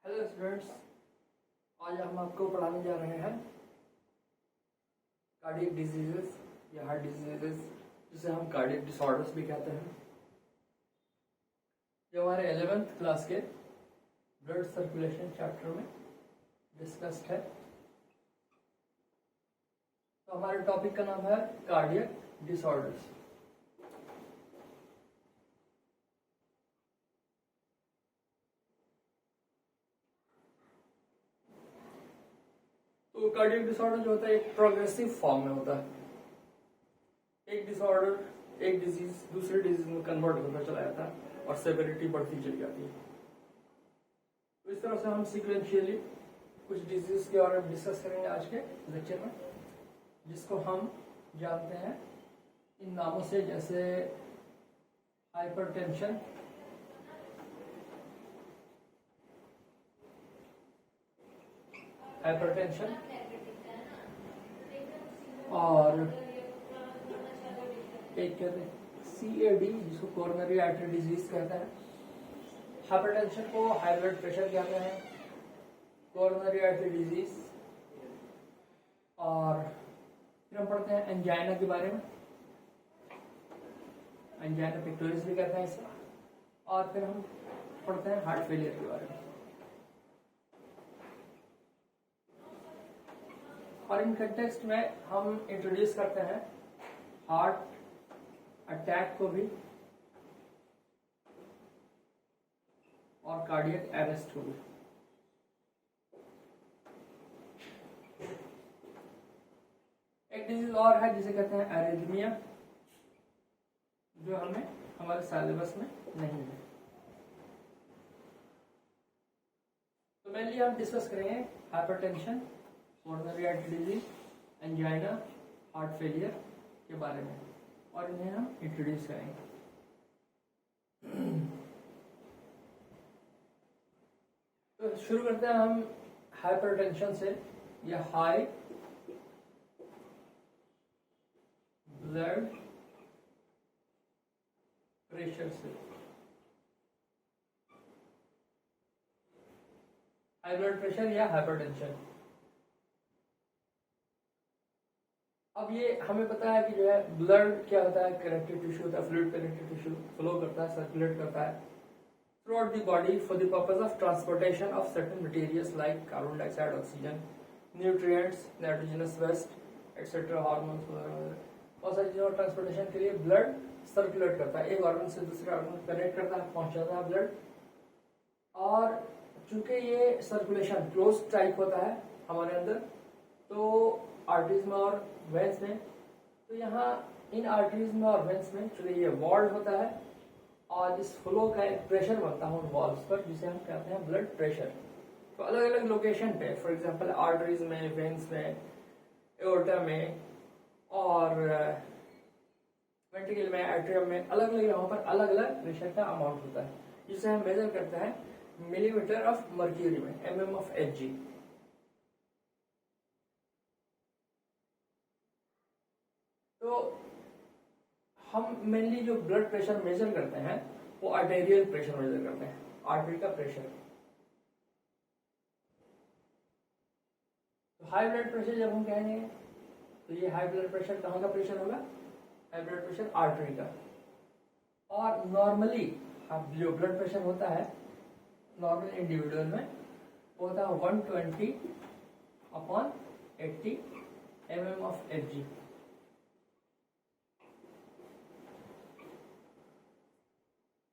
Hello students, आज हम आपको पढ़ाने जा रहे हैं कार्डियक डिजीजेस या हार्ट डिजीजेस, जिसे हम कार्डियक डिसऑर्डर्स भी कहते हैं। जो हमारे 11th क्लास के ब्लड सर्कुलेशन चैप्टर में डिस्कस्ड है। तो हमारे टॉपिक का नाम है कार्डियक डिसऑर्डर्स। तो कार्डियक डिसऑर्डर जो होता है एक प्रोग्रेसिव फॉर्म में होता है। एक डिसऑर्डर, एक डिजीज दूसरे डिजीज में कन्वर्ट होता चला जाता है और सेवेरिटी बढ़ती चली जाती है। तो इस तरह से हम सीक्वेंशियली कुछ डिजीज के बारे में डिस्कस करेंगे आज के लेक्चर में, जिसको हम जानते हैं इन नामों से, जैसे हाइपरटेंशन, और एक कहते हैं CAD, जिसको कोरोनरी आर्टरी डिजीज कहते हैं। हाइपरटेंशन को हाई ब्लड प्रेशर कहते हैं, कोरोनरी आर्टरी डिजीज। और फिर हम पढ़ते हैं एंजाइना के बारे में, एंजाइना पिक्टोरियस भी कहते हैं इसे। और फिर हम पढ़ते हैं हार्ट फेलियर के बारे में। और इन कंटेक्स्ट में हम इंट्रोड्यूस करते हैं हार्ट अटैक को भी और कार्डियक अरेस्ट को भी। एक डिजीज और है जिसे कहते हैं एरिथमिया, जो हमें हमारे सिलेबस में नहीं है। तो मेनली हम डिस्कस करेंगे hypertension, coronary artery disease, angina, heart failure के बारे में, और इन्हें हम इंट्रोड्यूस करेंगे। तो शुरू करते हैं हम हाइपरटेंशन से, या हाई ब्लड प्रेशर से। हाई ब्लड प्रेशर या हाइपरटेंशन। अब ये हमें पता है कि जो है ब्लड क्या होता है, कनेक्टिव टिश्यू होता है, फ्लूइड कनेक्टिव टिश्यू फ्लो करता है, सर्कुलेट करता है throughout the body for the purpose of transportation of certain materials like carbon dioxide, oxygen, nutrients, nitrogenous waste etcetera, hormones वगैरह। बहुत सारी चीजों ट्रांसपोर्टेशन के लिए ब्लड सर्कुलेट करता है, एक ऑर्गन से दूसरे ऑर्गन कनेक्ट करता है, पहुंचाता है ब्लड। और चूंकि ये सर्कुलेशन क्लोज टाइप होता है हमारे अंदर, तो आर्टरीज में और वेंस में, तो यहाँ इन आर्टरीज में और वेंस में चूंकि ये वॉल्व होता है और इस फ्लो का एक प्रेशर बनता है उन वॉल्व्स पर, जिसे हम कहते हैं ब्लड प्रेशर। तो अलग अलग लोकेशन पे, फॉर एग्जांपल आर्टरीज में, वेंस में, एओर्टा में और वेंट्रिकल में, एट्रियम में, अलग अलग यहाँ पर अलग अलग प्रेशर का अमाउंट होता है, जिसे हम मेजर करते हैं मिलीमीटर ऑफ मर्क्यूरी में, mm ऑफ Hg। तो हम मेनली जो ब्लड प्रेशर मेजर करते हैं वो आर्टेरियल प्रेशर मेजर करते हैं, आर्टरी का प्रेशर। तो हाई ब्लड प्रेशर जब हम कहेंगे तो ये हाई ब्लड प्रेशर कहाँ का प्रेशर होगा? हाई ब्लड प्रेशर आर्टरी का। और नॉर्मली जो ब्लड प्रेशर होता है नॉर्मल इंडिविजुअल में वो होता है 120/80 mm ऑफ Hg।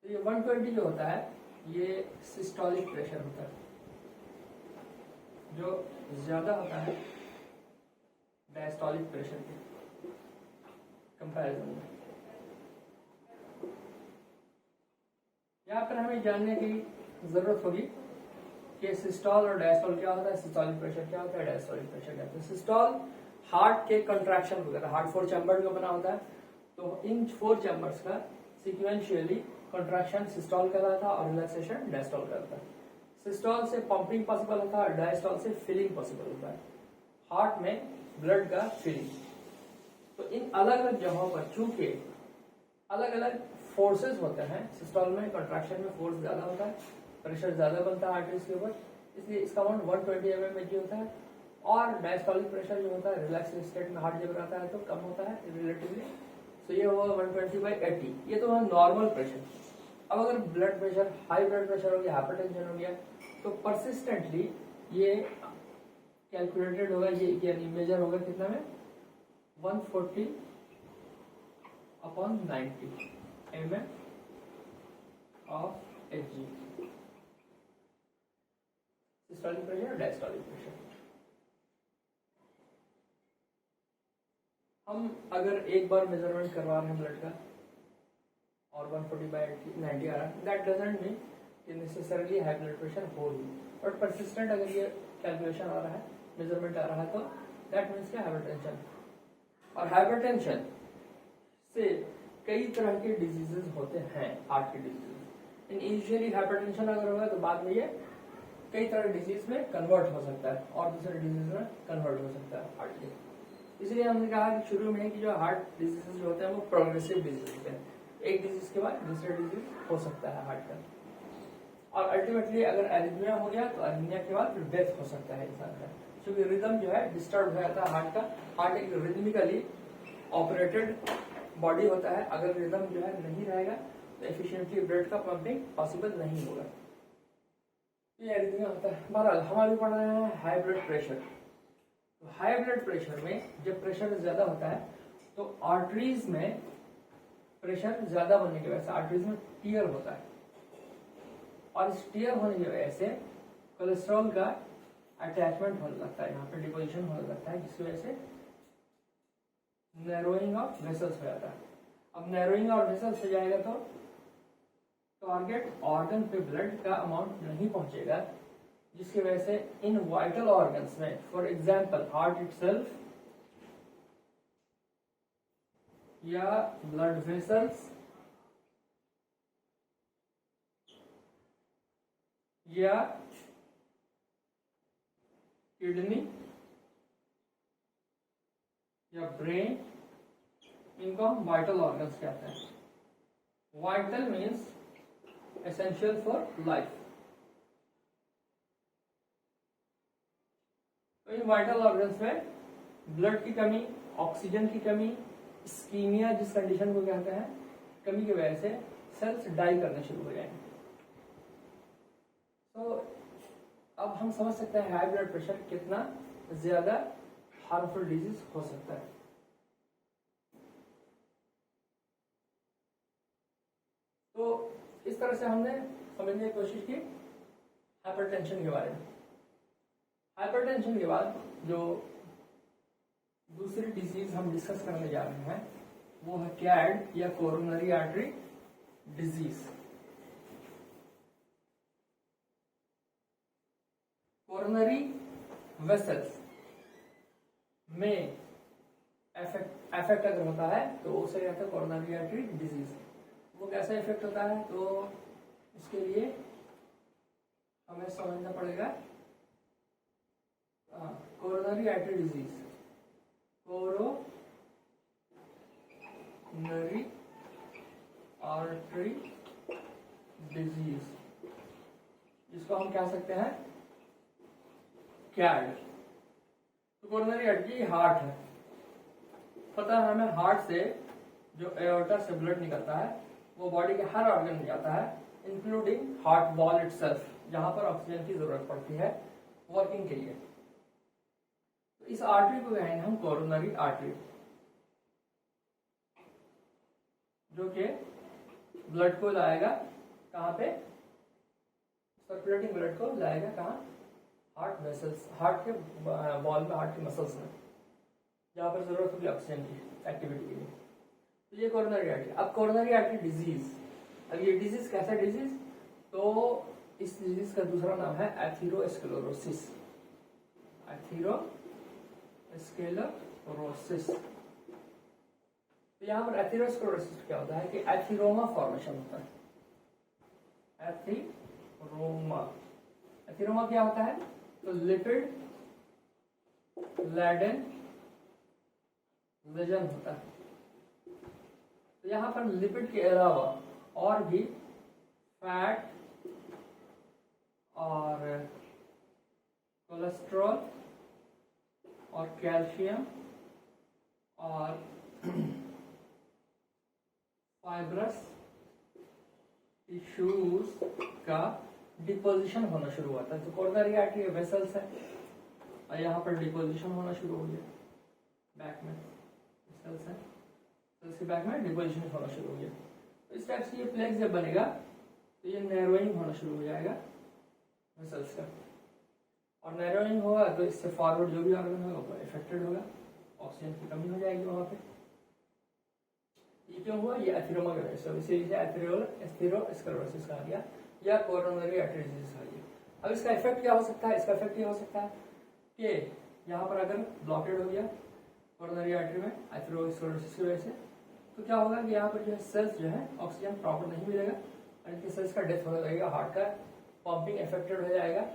तो ये 120 जो होता है ये सिस्टोलिक प्रेशर होता है, जो ज्यादा होता है डायस्टोलिक प्रेशर के कंपैरिजन में। यहाँ पर हमें जानने की जरूरत होगी कि सिस्टोल और डायस्टोल क्या होता है, सिस्टोलिक प्रेशर क्या होता है, डायस्टोलिक प्रेशर क्या होता है। सिस्टोल हार्ट के कंट्रैक्शन वगैरह, हार्ट 4 चैम्बर का बना होता है, तो इन 4 चैम्बर्स का सीक्वेंशियली कंट्रैक्शन सिस्टोल कहलाता है और रिलैक्सेशन डायस्टोल कहलाता है। सिस्टोल से पंपिंग पॉसिबल होता है, डायस्टोल से फिलिंग पॉसिबल होता है, हार्ट में ब्लड का फिलिंग। तो इन अलग अलग जगहों पर चूंकि अलग अलग फोर्सेस होते हैं, सिस्टोल में कंट्रैक्शन में फोर्स ज्यादा होता है, प्रेशर ज्यादा बनता है आर्टरीज के ऊपर, इसलिए इसका अमाउंट 120 mm होता है। और डायस्टोलिक प्रेशर जो होता है रिलैक्स स्टेट में हार्ट जब रहता है तो कम होता है रिलेटिवली। तो ये हुआ 120/80, ये तो है नॉर्मल प्रेशर। अब अगर blood pressure, high blood pressure हो गया, हाइपरटेंशन हो गया, तो परसिस्टेंटली ये कैलकुलेटेड होगा, ये यानी मेजर होगा कितना में 140/90 mm of Hg, systolic pressure, diastolic pressure. हम अगर एक बार मेजरमेंट करवा रहे हैं ब्लड का और 140/90 आ रहा है, दैट डजंट मीन कि नेसेसरली हाई ब्लड प्रेशर हो ही, बट परसिस्टेंट अगर ये कैलकुलेशन आ रहा है, मेजरमेंट आ रहा है, तो दैट मीन्स क्या हाइपरटेंशन। और हाइपरटेंशन से कई तरह के डिजीजेस होते हैं, हार्ट के डिजीजेस। इनिशियली हाइपरटेंशन अगर होगा तो बाद में ये कई तरह के डिजीज में कन्वर्ट हो सकता है और दूसरे डिजीज में कन्वर्ट हो सकता है हार्ट के। इसलिए हमने कहा कि शुरू में कि जो हार्ट डिजीजेस जो होते हैं वो प्रोग्रेसिव डिजीज होते हैं, एक डिजीज के बाद दूसरे डिजीज हो सकता है हार्ट का। और अल्टीमेटली अगर एरिथमिया हो गया तो एरिथमिया के बाद डेथ हो सकता है इंसान का, क्योंकि रिदम जो है डिस्टर्ब हो जाता है हार्ट का। हार्ट एक रिदमिकली ऑपरेटेड बॉडी होता है, अगर रिदम जो है नहीं रहेगा तो एफिशिएंटली ब्लड का पंपिंग पॉसिबल नहीं होगा, ये एरिथमिया होता है। बहरहाल हम अभी पढ़ रहे हैं हाई ब्लड प्रेशर। तो हाई ब्लड प्रेशर में जब प्रेशर ज्यादा होता है तो आर्टरीज में प्रेशर ज्यादा बनने की वजह से आर्टरीज में टीयर होता है, और इस टीयर होने की वजह से कोलेस्ट्रॉल का अटैचमेंट होने लगता है, यहाँ पे डिपोजिशन होने लगता है, जिसकी वजह से नैरोइंग ऑफ वेसल्स हो जाता है। अब नैरोइंग ऑफ वेसल्स हो जाएगा तो टारगेट ऑर्गन पे ब्लड का अमाउंट नहीं पहुंचेगा, जिसकी वजह से इन वाइटल ऑर्गन्स में, फॉर एग्जांपल हार्ट इटसेल्फ या ब्लड वेसल्स या किडनी या ब्रेन, इनको हम वाइटल ऑर्गन्स कहते हैं। Vital means essential for life. तो इन वाइटल ऑर्गन्स में ब्लड की कमी, ऑक्सीजन की कमी, इस्कीमिया जिस कंडीशन को कहते हैं, कमी की वजह से सेल्स डाई करने शुरू हो जाएंगे। तो अब हम समझ सकते हैं हाई ब्लड प्रेशर कितना ज्यादा हार्मफुल डिजीज हो सकता है। तो इस तरह से हमने समझने की कोशिश की हाइपरटेंशन के बारे में। हाइपरटेंशन के बाद जो दूसरी डिजीज हम डिस्कस करने जा रहे हैं वो है कैड या coronary artery disease. Coronary vessels में इफेक्ट अगर होता है तो उसे कहते हैं कोरोनरी आर्टरी डिजीज। वो कैसे इफेक्ट होता है, तो इसके लिए हमें समझना पड़ेगा coronary artery disease, coronary artery disease, जिसको हम कह सकते हैं कैड। तो कोरोनरी आर्टरी हार्ट है, पता है हमें, हार्ट से जो एओर्टा से ब्लड निकलता है वो बॉडी के हर ऑर्गन में जाता है, इंक्लूडिंग हार्ट वॉल इटसेल्फ, जहां पर ऑक्सीजन की जरूरत पड़ती है वर्किंग के लिए। तो इस आर्टरी को कहेंगे हम कोरोनरी आर्टरी, जो कि ब्लड को लाएगा कहां पे, सर्कुलेटिंग ब्लड को लाएगा कहां, हार्ट वेसल्स, हार्ट के वॉल में, हार्ट के मसल्स में, जहां पर जरूरत होगी ऑक्सीजन की एक्टिविटी के लिए। तो ये कोरोनरी आर्टरी। अब कोरोनरी आर्टरी डिजीज, अब ये डिजीज कैसा डिजीज, तो इस डिजीज का दूसरा नाम है एथेरोस्क्लेरोसिस। एथेरोस्क्लेरोसिस। तो यहाँ पर एथेरोस्क्लेरोसिस क्या होता है कि एथीरोमा फॉर्मेशन होता है। एथीरोमा, एथीरोमा क्या होता है, तो लिपिड लैडन विजन होता है। तो यहाँ पर लिपिड के अलावा और भी फैट और कोलेस्ट्रॉल और कैल्शियम और फाइब्रस टिश्यूज का डिपोजिशन होना शुरू होता है। तो कोरोनरी आर्टरी वेसल्स है और यहाँ पर डिपोजिशन होना शुरू हो गया, बैक में वेसल्स है तो इसके बैक में डिपोजिशन होना शुरू हो गया। तो इस टाइप से ये प्लेग जब बनेगा तो ये नैरोइंग होना शुरू हो जाएगा वेसल्स का, और नैरोइंग होगा तो इससे फॉरवर्ड जो भी ऑर्गन होगा वो इफेक्टेड होगा, ऑक्सीजन की कमी हो जाएगी वहाँ पे। ये क्यों हुआ? ये एथेरोमा की वजह से, इसीलिए एथेरोस्क्लेरोसिस कहा गया या कोरोनरी आर्टरी डिजीज कहा गया। अब इसका इफेक्ट क्या हो सकता है? इसका इफेक्ट ये हो सकता है कि यहाँ पर अगर ब्लॉकेड हो गया कोरोनरी आर्टरी में एथेरोस्क्लेरोसिस की वजह से, तो क्या होगा कि यहाँ पर जो है सेल्स जो है ऑक्सीजन प्रॉपर नहीं मिलेगा और इनके सेल्स का डेथ होने लगेगा, हार्ट का पंपिंग इफेक्टेड हो जाएगा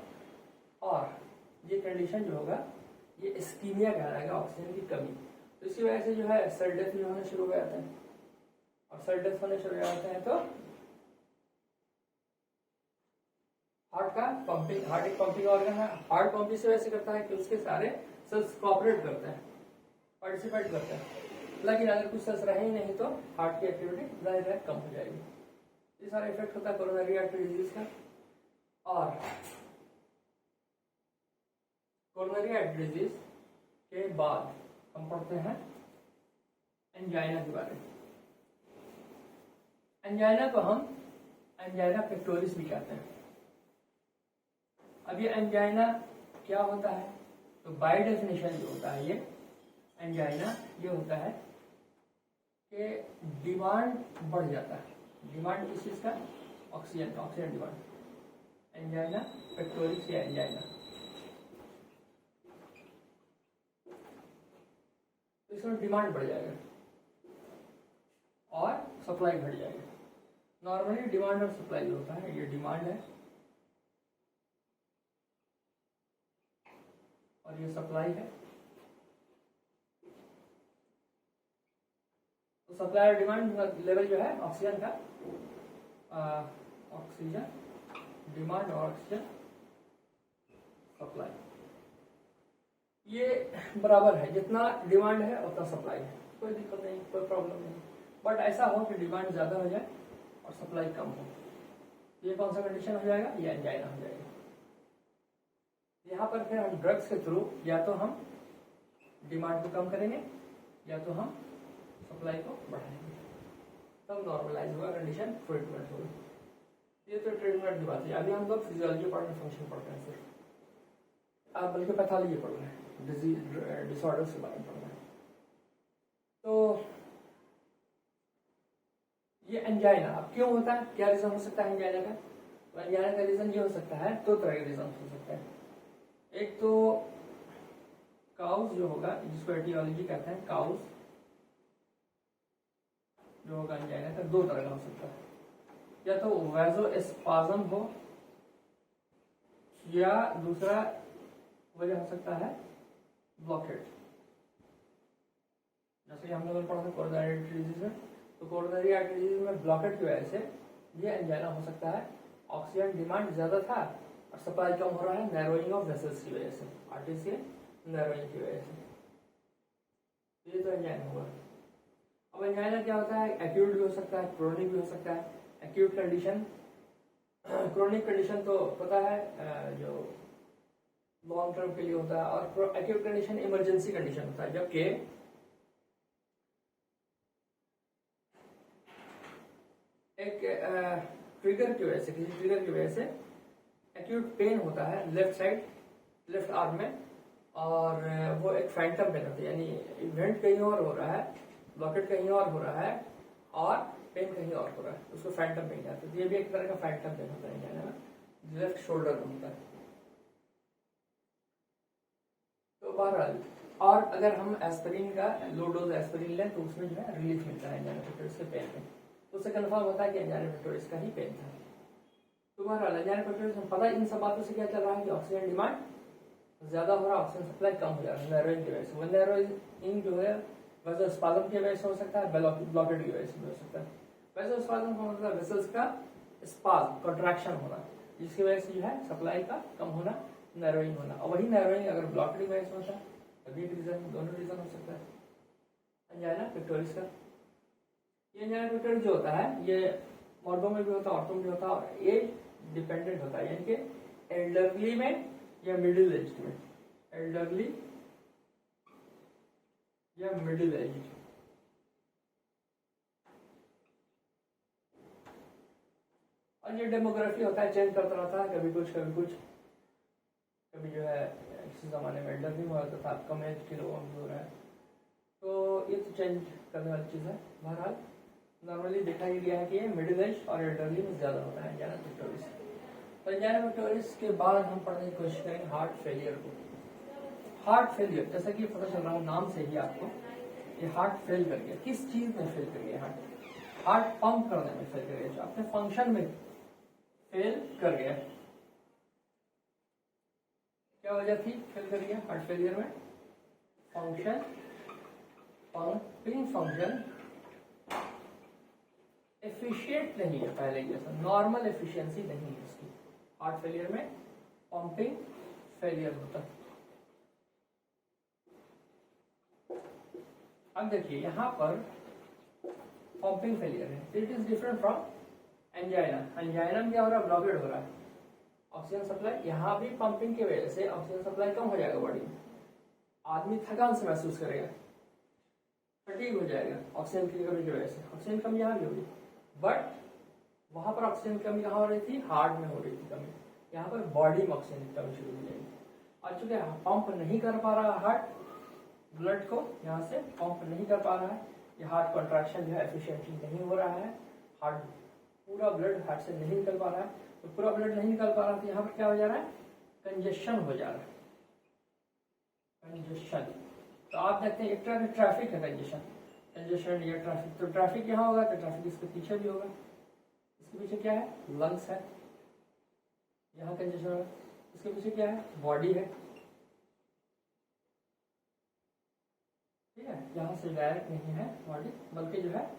और ये कंडीशन जो होगा ये इस्कीमिया कहलाएगा, ऑक्सीजन की कमी। तो इसी वजह से जो है सेल डेथ भी होने शुरू हो जाते हैं, और सेल डेथ होने शुरू हो जाते हैं तो हार्ट का पंपिंग, हार्ट एक पंपिंग ऑर्गन है, हार्ट पंप इस वजह से करता है कि उसके सारे सेल्स कोऑपरेट करते हैं, पार्टिसिपेट करते हैं। लेकिन अगर कुछ सेल्स रहे ही नहीं तो हार्ट की एक्टिविटी जाहिर है कम हो जाएगी। ये सारा इफेक्ट होता है कोरोनरी आर्टरी डिजीज का। और कोरोनरी आर्टरी डिजीज के बाद हम पढ़ते हैं एंजाइना के बारे में। एंजाइना को हम एंजाइना पेक्टोरिस भी कहते हैं। अब ये एंजाइना क्या होता है? तो बाय डेफिनेशन जो होता है ये एंजाइना ये होता है कि डिमांड बढ़ जाता है। डिमांड किस चीज का? ऑक्सीजन का, ऑक्सीजन डिमांड। एंजाइना पेक्टोरिस या एंजाइना, तो इसमें डिमांड बढ़ जाएगा और सप्लाई घट जाएगा। नॉर्मली डिमांड और सप्लाई जो होता है, ये डिमांड है और ये सप्लाई है। तो सप्लाई और डिमांड लेवल जो है ऑक्सीजन का, ऑक्सीजन डिमांड और ऑक्सीजन सप्लाई, ये बराबर है। जितना डिमांड है उतना सप्लाई है, कोई दिक्कत नहीं, कोई प्रॉब्लम नहीं। बट ऐसा हो कि डिमांड ज़्यादा हो जाए और सप्लाई कम हो, ये कौन सा कंडीशन हो जाएगा? ये एंजाइना हो जाएगा। यहाँ पर फिर हम ड्रग्स के थ्रू या तो हम डिमांड को कम करेंगे या तो हम सप्लाई को बढ़ाएंगे, तब नॉर्मलाइज होगा कंडीशन, ट्रीटमेंट होगा। ये तो ट्रीटमेंट की बात है। अभी हम लोग फिजियोलॉजी पढ़ रहे हैं, फंक्शन पढ़ रहे हैं, सिर्फ आप बल्कि पैथोलॉजी पढ़ रहे हैं, डिजीज डिसऑर्डर्स के बारे में पढ़ रहे हैं। तो ये एंजाइना अब क्यों होता है? क्या रीजन हो सकता है एंजाइना का? तो एंजाइना का रीजन ये हो सकता है, दो तरह के रीजन हो सकता है। एक तो काउस जो होगा, जिसको एटियोलॉजी कहते हैं, काउस जो होगा एंजाइना का दो तरह का हो सकता है। या तो वैसोस्पाज्म हो या दूसरा वजह हो सकता है ब्लॉकेज। जैसे कि हम लोगों ने पढ़ा था कोरोनरी आर्टरी डिजीज में, तो कोरोनरी आर्टरी डिजीज में ब्लॉकेज की वजह से ये एंजाइना हो सकता है। ऑक्सीजन डिमांड ज्यादा था और सप्लाई कम हो रहा है, नैरोइंग ऑफ वेसल्स की वजह से, आर्टरीज के नैरोइंग की वजह से, ये तो एंजाइना हुआ। अब एंजाइना क्या होता है? एक्यूट भी हो सकता है, क्रोनिक भी हो सकता है। एक्यूट कंडीशन, क्रोनिक कंडीशन तो पता है जो लॉन्ग टर्म के लिए होता है, और एक्यूट कंडीशन इमरजेंसी कंडीशन होता है, जबकि एक ट्रिगर की वजह से, किसी ट्रिगर की वजह से एक्यूट पेन होता है लेफ्ट साइड, लेफ्ट आर्म में, और वो एक फैंटम पेन होता है, यानी इवेंट कहीं और हो रहा है, ब्लॉकेट कहीं और हो रहा है और पेन कहीं और हो रहा है, उसको फैंटम पेन कहते हैं। ये भी एक तरह का फैंटम पेन होता है इंडिया में, लेफ्ट शोल्डर में होता है। तो बहरहाल, और अगर हम एस्पिरिन का लो डोज एस्पिरिन लें तो उसमें जो है रिलीफ मिलता है एंजाइना पेक्टोरिस के पेन में, तो उससे कंफर्म होता है कि एंजाइना पेक्टोरिस का ही पेन था। तो बहरहाल एंजाइना पेक्टोरिस में पता इन सब बातों से क्या चल रहा है कि ऑक्सीजन डिमांड ज्यादा हो रहा है, ऑक्सीजन सप्लाई कम हो जा रहा है नैरोइंग की वजह से। वो नैरोइंग जो है वैसोस्पाज्म की वजह से हो सकता है, ब्लॉकेड की वजह से भी हो सकता है। वैसोस्पाज्म का मतलब वेसल्स का स्पाज्म, कंट्रैक्शन होना, जिसकी वजह से जो है सप्लाई का कम होना नैरोइंग होना, और वही नैरोइंग अगर ब्लॉकेड वेन्स में होता तभी एक रीजन, दोनों रीजन हो सकता है। एंजाइना पिक्टोरिस का, ये एंजाइना पिक्टोरिस जो होता है ये मर्दों में भी होता है, औरतों में भी होता है, और एज डिपेंडेंट होता है, यानी कि एल्डरली में या मिडिल एज में, एल्डरली या मिडिल एज। और ये डेमोग्राफी होता है, चेंज करता रहता है, कभी कुछ कभी कुछ, कभी जो है इस जमाने में एल्डरली में होता था, कम एज के लोगों में हो रहा है, तो ये तो चेंज करने वाली चीज़ है। बहरहाल नॉर्मली देखा ही गया है कि ये मिडिल एज और एल्डरली में ज़्यादा होता है एंजाइना पिक्टोरिस। तो एंजाइना पिक्टोरिस के बाद हम पढ़ने की कोशिश करेंगे हार्ट फेलियर को। हार्ट फेलियर, जैसा कि पता चल रहा है नाम से ही आपको, ये हार्ट फेल कर गया, किस चीज़ में फेल कर गया? हार्ट पंप करने में फेल कर गया, जो अपने फंक्शन में फेल कर गया। क्या वजह थी फेल कर गया हार्ट फेलियर में? फंक्शन, पंपिंग फंक्शन एफिशिएंट नहीं है, पहले जैसा नॉर्मल एफिशिएंसी नहीं है इसकी। हार्ट फेलियर में पंपिंग फेलियर होता है। अब देखिए यहाँ पर पंपिंग फेलियर है, it is different from angina. Angina में क्या हो रहा है? ब्लॉकेड हो रहा है, ऑक्सीजन सप्लाई, यहाँ भी पंपिंग की वजह से ऑक्सीजन सप्लाई कम हो जाएगा बॉडी में, आदमी थकान से महसूस करेगा, फटीग हो जाएगा ऑक्सीजन की कमी की वजह से। ऑक्सीजन कमी यहाँ भी होगी, बट वहां पर ऑक्सीजन कमी कहाँ हो रही थी? हार्ट में हो रही थी कमी, यहाँ पर बॉडी में ऑक्सीजन की कमी शुरू हो जाएगी। और चूंकि पंप नहीं कर पा रहा हार्ट ब्लड को, यहाँ से पंप नहीं कर पा रहा है, ये हार्ट कॉन्ट्रैक्शन जो है एफिशिएंटली नहीं हो रहा है, हार्ट पूरा ब्लड हार्ट से नहीं निकल पा रहा है, तो पूरा ब्लड नहीं निकल पा रहा, तो यहाँ पर क्या हो जा रहा है? कंजेशन हो जा रहा है, कंजेशन। तो आप देखते हैं एक तरह का ट्रैफिक है कंजेशन, कंजेशन या ट्रैफिक। तो ट्रैफिक यहाँ होगा तो ट्रैफिक इसके पीछे भी होगा, इसके पीछे क्या है? लंग्स है, यहाँ कंजेशन होगा, इसके पीछे क्या है? बॉडी है, ठीक है। यहाँ से डायरेक्ट नहीं है बॉडी, बल्कि जो है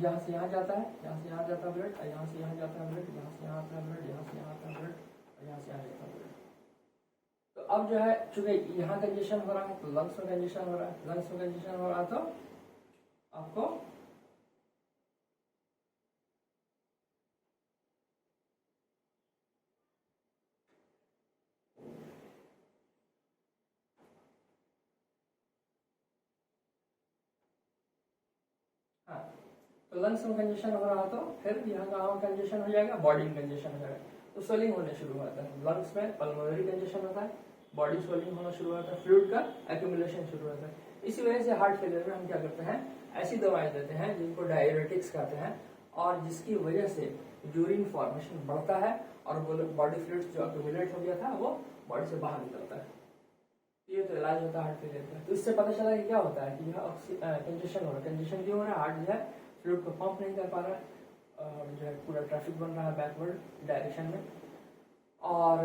यहाँ से यहाँ जाता है, यहाँ से यहाँ जाता है ब्लड, यहाँ से यहाँ जाता है ब्लड, यहाँ से यहाँ आता है ब्लड, यहाँ से यहाँ आता है ब्लड, और यहाँ से यहाँ जाता है ब्लड। तो अब जो है चूंकि यहाँ कंजेशन हो रहा है तो लंग्स में कंजेशन हो रहा है, लंग्स में कंजेशन हो रहा है तो आपको हाँ, तो लंग्स में कंजेशन हो रहा तो फिर यहाँ कहाँ कंजेशन हो जाएगा? बॉडी में कंजेशन हो जाएगा, तो स्वेलिंग होने शुरू होता है। लंग्स में पल्मोनरी कंजेशन होता है, बॉडी स्वेलिंग होना शुरू होता है, फ्लूइड का एक्यूमुलेशन शुरू होता है। इसी वजह से हार्ट फेलियर में हम क्या करते हैं? ऐसी दवाएं देते हैं जिनको डाययूरेटिक्स कहते हैं, और जिसकी वजह से यूरिन फॉर्मेशन बढ़ता है और बॉडी फ्लूइड जो एक्यूमुलेट हो गया था वो बॉडी से बाहर निकलता है। ये तो इलाज होता है हार्ट फेलियर का। तो इससे पता चला कि क्या होता है कि यह कंजेशन हो रहा है। कंजेशन क्यों हो रहा है? हार्ट जो है फ्लूइड को पंप नहीं कर पा रहा है, और जो है पूरा ट्रैफिक बन रहा है बैकवर्ड डायरेक्शन में, और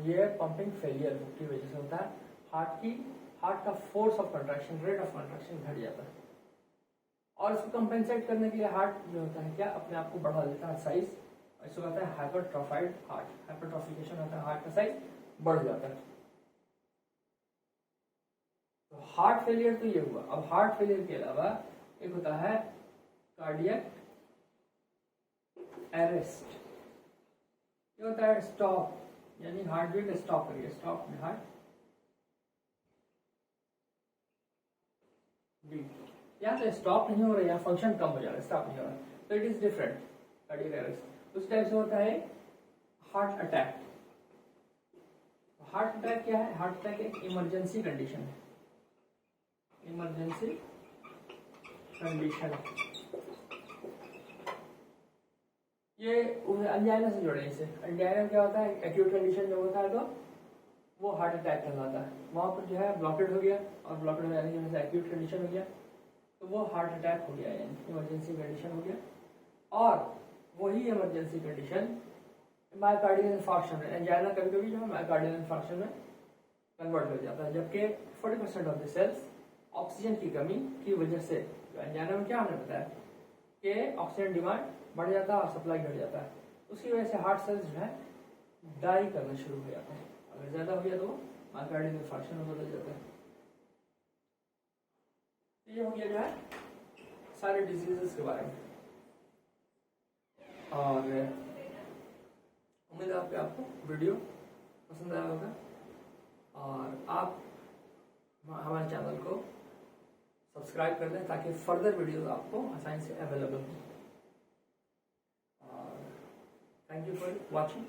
ये पंपिंग फेलियर की वजह से होता है। हार्ट का force of contraction, rate of contraction घट जाता है, और इसको कंपेंसेट करने के लिए हार्ट जो होता है क्या अपने आप को बढ़ा देता है साइज, इसको कहते हैं हाइपरट्रोफाइड हार्ट। हाइपरट्रोफिकेशन होता है, हार्ट का साइज बढ़ जाता है। तो हार्ट फेलियर तो ये हुआ। अब हार्ट फेलियर के अलावा एक होता है कार्डियक अरेस्ट। ये होता है स्टॉप, यानी हार्ट बीट स्टॉप करिए, स्टॉप हार्ट बीट। यहाँ तो स्टॉप नहीं हो रहा है, यहाँ फंक्शन कम हो जा रहा है, स्टॉप नहीं हो रहा है, तो it is different cardiac arrest. उस टाइप से होता है हार्ट अटैक। हार्ट अटैक क्या है? हार्ट अटैक एक इमरजेंसी कंडीशन है, इमरजेंसी कंडीशन। ये एंजाइना से जुड़े इसे। एंजाइना क्या होता है? एक्यूट कंडीशन जब होता है तो वो हार्ट अटैक कहलाता है। वहाँ पर जो है ब्लॉकेड हो गया, और ब्लॉकेड हो जाने की वजह से एक्यूट कंडीशन हो गया, तो वो हार्ट अटैक हो गया, यानी इमरजेंसी कंडीशन हो गया। और वही इमरजेंसी कंडीशन मायोकार्डियल इंफार्क्शन है। एंजाइना कभी कभी जो है मायोकार्डियल इंफार्क्शन में कन्वर्ट हो जाता है, जबकि 40% ऑफ द सेल्स ऑक्सीजन की कमी की वजह से, तो एंजाइना में क्या हमने बताया कि ऑक्सीजन डिमांड बढ़ जाता है और सप्लाई घट जाता है, उसकी वजह से हार्ट सेल्स जो है डाई करना शुरू हो जाता है। अगर ज्यादा हो गया तो मायोकार्डियल इंफार्क्शन में बदल जाता है। ये हो गया जो है सारे डिजीजेस के बारे में। और उम्मीद है आपको वीडियो पसंद आया होगा और आप हमारे चैनल को सब्सक्राइब कर दें ताकि फर्दर वीडियोस आपको आसानी से अवेलेबल हो। और थैंक यू फॉर वॉचिंग।